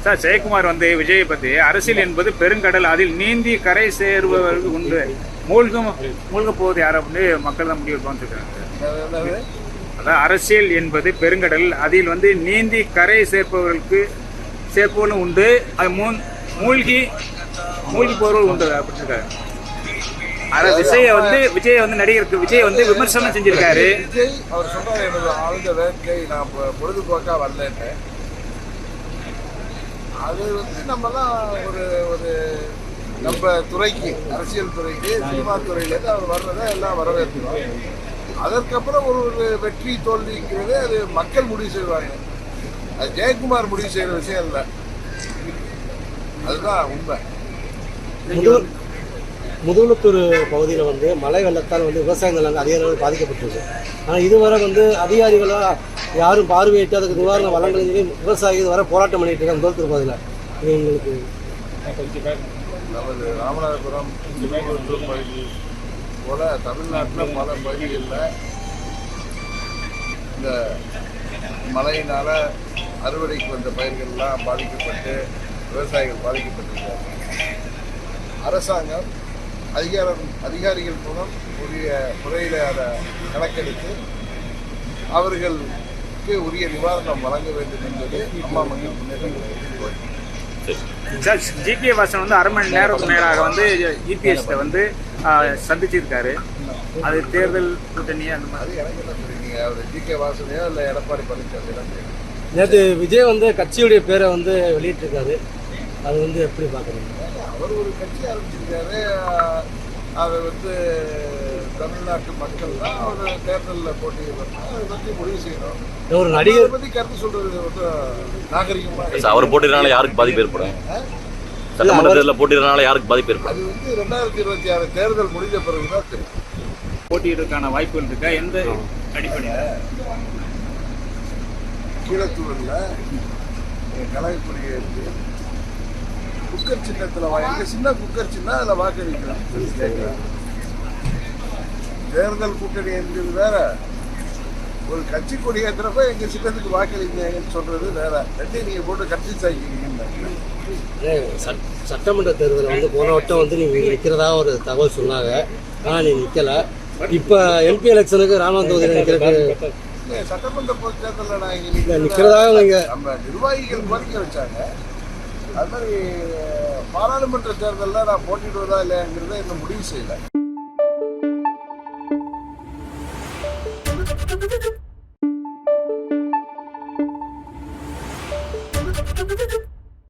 Sir Jayakumar வந்து விஜயை பற்றி அரசியல் என்பது பெருங்கடல், அதில் நீந்தி கரை சேருபவர்கள் உண்டு, மூழ்க போவது யார் அப்படின்னு மக்கள் தான் முடிவு பண்ணிருக்காங்க. அதான் அரசியல் என்பது பெருங்கடல், அதில் வந்து நீந்தி கரை சேர்ப்பவர்களும் உண்டு, அது மூழ்கி போறவர்கள் உண்டு அப்படின்னு இருக்காரு. விஜய் வந்து நடிகருக்கு விஜய் வந்து விமர்சனம் செஞ்சிருக்காரு. விஜய் அவர் சொன்னார், எனது ஆழ்ந்த வேட்கை, நான் பொழுதுபோக்கா வரலன்னு. அது வந்து நம்மலாம் ஒரு நம்ம துறைக்கு, அரசியல் துறைக்கு, சினிமா துறையிலேருந்து அவர் வர்றதை எல்லாம் வரவேற்கிறோம். அதற்கப்புறம் ஒரு வெற்றி தோல்விங்கிறது அது மக்கள் முடிவு செய்வாங்க. அது ஜெயக்குமார் முடிவு செய்கிற விஷயம் இல்லை. அதுதான் உண்மை. முதுகுளத்தூர் பகுதியில் வந்து மழை வெள்ளத்தால் வந்து விவசாய நிலங்கள் அதிக அளவில் பாதிக்கப்பட்டிருக்கு. ஆனால் இதுவரை வந்து அதிகாரிகளாக யாரும் பார்வையிட்டு அதுக்கு நிவாரண வளங்களை விவசாயிகள் வர போராட்டம் பண்ணிட்டு இருக்காங்க. முதுகுளத்தூர் பகுதியில் எங்களுக்கு நமது ராமநாதபுரம் முதுகுளத்தூர் பகுதி போல தமிழ்நாட்டில் பல பகுதிகளில் இந்த மழையினால் அறுவடைக்கு வந்த பயிர்கள்லாம் பாதிக்கப்பட்டு விவசாயிகள் பாதிக்கப்பட்டிருக்காங்க. அரசாங்கம் அதிகாரிகள் மூலம் உரிய முறையில் அதை கணக்கெடுத்து அவர்களுக்கு உரிய நிவாரணம் வழங்க வேண்டும் என்பது அம்மா மக்கள் முன்னேற்ற. Sir G K. வாசன் வந்து அரை மணி நேரத்துக்கு மேலாக வந்து இபிஎஸ் வந்து சந்திச்சிருக்காரு. அது தேர்தல் கூட்டணி அந்த மாதிரி எனக்கு என்ன தெரியுங்க. அவர் ஜி.கே. வாசனையோ இல்லை எடப்பாடி பழனிசாமி. நேற்று விஜய் வந்து கட்சியுடைய பேரை வந்து வெளியிட்டிருக்காரு. அது வந்து எப்படி பார்க்குறீங்க? அவர் ஒரு கட்சி ஆரம்பிச்சிருக்காரு. அதை வந்து தமிழ்நாட்டு மக்கள் தான் அவர் தேர்தலில் போட்டியிடணும், அதை பற்றி முடிவு செய்யணும். ஒரு நடிகர் பற்றி கருத்து சொல்றது வந்து நாகரிகமாக. அவர் போட்டினால யாருக்கு பாதிப்பு ஏற்படும்? சட்டமன்ற தேர்தலில் போட்டினால யாருக்கு பாதிப்பு ஏற்படும்? அது வந்து 2026 தேர்தல் முடிந்த பிறகுதான் தெரியும். போட்டியிடுறதுக்கான வாய்ப்புகள் இருக்கா? எந்த அடிப்படையில்? கீழத்தூரில் கலைக்குடியை இருக்கு. குக்கர் சின்னத்தில் எங்க சின்ன குக்கர் சின்ன அதில் வாக்களிக்கலாம். தேர்தல் கூட்டணி என்பது வேற, ஒரு கட்சி கொடி ஏற்றுறப்ப எங்க சின்னத்துக்கு வாக்களிங்கன்னு சொல்றது வேற. ரெண்டையும் நீங்க போட்டு கட்சி சாய்க்கிறீங்கன்னு. சட்டமன்ற தேர்தலில் வந்து போன வட்டம் வந்து நீங்கள் நிற்கிறதா ஒரு தகவல் சொன்னாங்க. ஆனால் நீ நிற்கலை. இப்போ எம்பி எலெக்ஷனுக்கு ராமநாத தொகுதியில் நிற்கிறதுக்கு சட்டமன்ற பொது தேர்தலில் நான் இங்கே நிற்கிறதாக நீங்கள் நம்ம நிர்வாகிகள் கோரிக்கை வச்சாங்க. அது மாதிரி பாராளுமன்ற தேர்தலில் நான் போட்டிடுவதா இல்லைங்கிறத இன்னும் முடிவு செய்யலை.